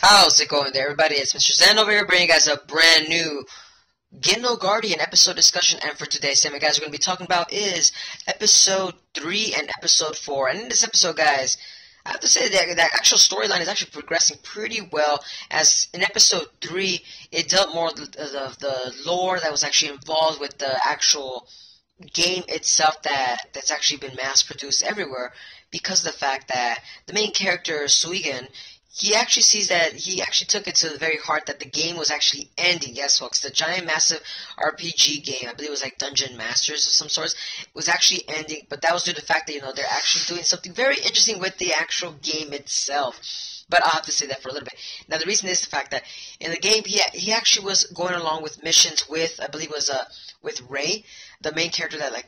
How's it going there, everybody? It's Mr. Zen over here bringing you guys a brand new Gino Guardian episode discussion, and for today's segment, guys, we're going to be talking about is episode 3 and episode 4. And in this episode, guys, I have to say that the actual storyline is actually progressing pretty well, as in episode 3, it dealt more of the lore that was actually involved with the actual game itself that's actually been mass-produced everywhere, because of the fact that the main character, Suigen, he actually sees that he actually took it to the very heart that the game was actually ending. Yes, folks, the giant, massive RPG game, I believe it was like Dungeon Masters of some sorts, was actually ending, but that was due to the fact that, they're actually doing something very interesting with the actual game itself. But I'll have to say that for a little bit. Now, the reason is the fact that in the game, he actually was going along with missions with, I believe it was, with Ray, the main character that,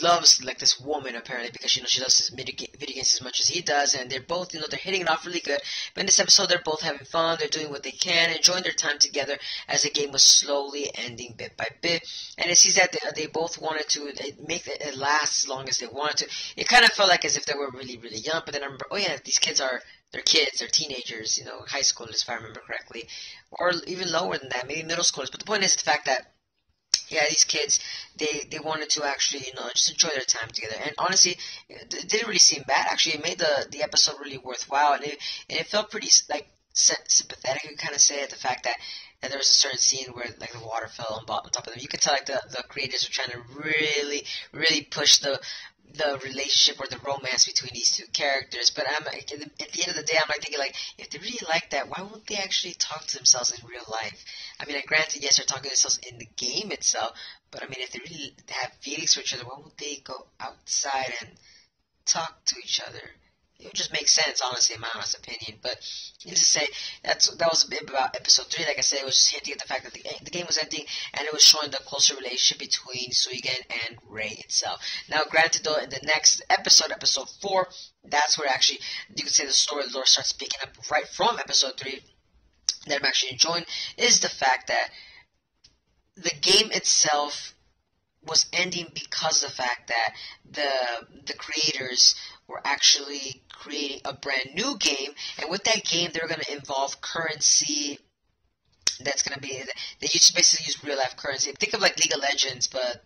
loves this woman apparently, because she loves his video games as much as he does, and they're both they're hitting it off really good. But in this episode, they're both having fun, they're doing what they can, enjoying their time together as the game was slowly ending bit by bit. And it seems that they both wanted to make it last as long as they wanted to. It kind of felt like as if they were really, really young. But then I remember, oh yeah, these kids they're kids, they're teenagers, high schoolers if I remember correctly, or even lower than that, maybe middle schoolers. But the point is the fact that, yeah, these kids, they wanted to actually, just enjoy their time together. And honestly, it didn't really seem bad. Actually, it made the episode really worthwhile, and it felt pretty, sympathetic, you can kind of say, the fact that there was a certain scene where, the water fell on top of them. You could tell, the creators were trying to really, really push the relationship or the romance between these two characters. But at the end of the day, I'm thinking, if they really like that, why won't they actually talk to themselves in real life? I mean, granted, yes, they're talking to themselves in the game itself, but I mean, if they really have feelings for each other, why won't they go outside and talk to each other? It would just make sense, honestly, in my honest opinion. But needless to say, that was a bit about episode 3. Like I said, it was just hinting at the fact that the game was ending, and it was showing the closer relationship between Suigen and Ray itself. Now, granted, though, in the next episode, episode 4, that's where actually you could say the lore starts picking up right from episode 3. That I'm actually enjoying is the fact that the game itself was ending because of the fact that the creators were actually creating a brand new game, and with that game, they're going to involve currency. That's going to be, they basically use real life currency. Think of League of Legends, but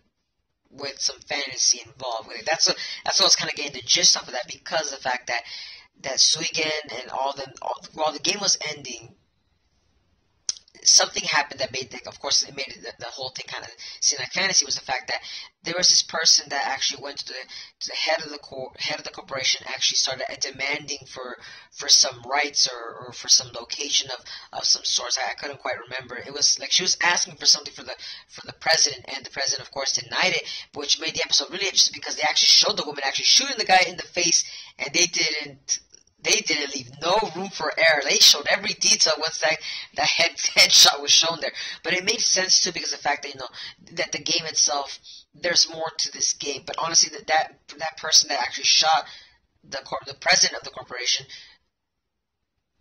with some fantasy involved with it. That's what I was kind of getting the gist of that, because of the fact that Suigen and while the game was ending, something happened that made it made the whole thing kind of seem like fantasy. Was the fact that there was this person that actually went to the head of the corporation, actually started demanding for some rights or for some location of some sorts. I couldn't quite remember. It was she was asking for something for the president, and the president of course denied it, which made the episode really interesting, because they actually showed the woman actually shooting the guy in the face, and they didn't leave no room for error. They showed every detail once that headshot was shown there. But it made sense too, because of the fact that that the game itself, there's more to this game. But honestly, that person that actually shot the president of the corporation,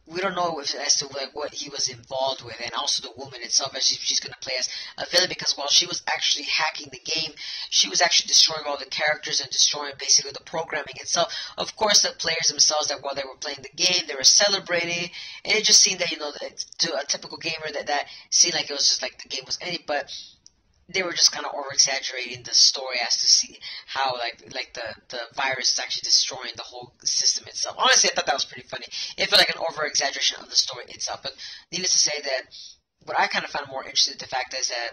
we don't know as to what he was involved with, and also the woman itself, as she's going to play as a villain, because while she was actually hacking the game, she was actually destroying all the characters and destroying basically the programming itself. Of course, the players themselves, that while they were playing the game, they were celebrating, and it just seemed that to a typical gamer that seemed like it was just the game was ending, but they were just kind of over-exaggerating the story as to see how, the virus is actually destroying the whole system itself. Honestly, I thought that was pretty funny. It felt like an over-exaggeration of the story itself. But needless to say that what I kind of found more interesting, the fact is that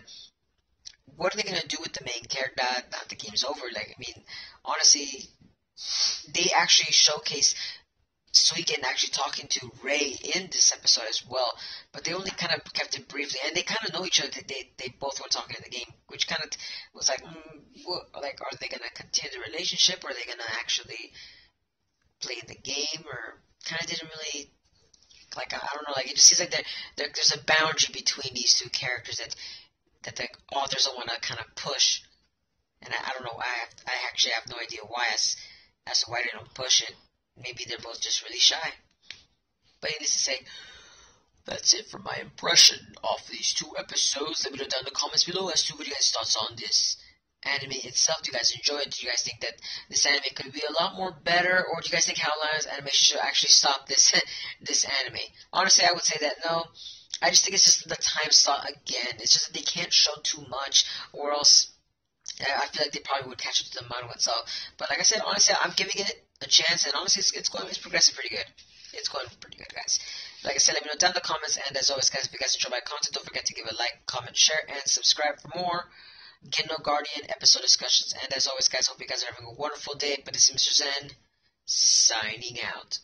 what are they going to do with the main character now that the game's over? Honestly, they actually showcase Suigen actually talking to Ray in this episode as well, but they only kind of kept it briefly, and they kind of know each other. They both were talking in the game, which kind of was are they going to continue the relationship, or are they going to actually play the game, or kind of didn't really, I don't know, it just seems like there's a boundary between these two characters that the authors don't want to kind of push, and I don't know, I actually have no idea why, as to why they don't push it. Maybe they're both just really shy. But needless to say, that's it for my impression of these two episodes. Let me know down in the comments below as to what you guys' thoughts on this anime itself? Do you guys enjoy it? Do you guys think that this anime could be a lot more better, or do you guys think Howlines Animation should actually stop this this anime? Honestly, I would say that no. I just think it's just the time slot again. It's just that they can't show too much, or else I feel like they probably would catch up to the manga itself. But like I said, honestly, I'm giving it a chance, and honestly, it's progressing pretty good. It's going pretty good, guys. Like I said, let me know down in the comments, and as always, guys, if you guys enjoy my content, don't forget to give a like, comment, share, and subscribe for more Geno Guardian episode discussions. And as always, guys, hope you guys are having a wonderful day. But this is Mr. Zen, signing out.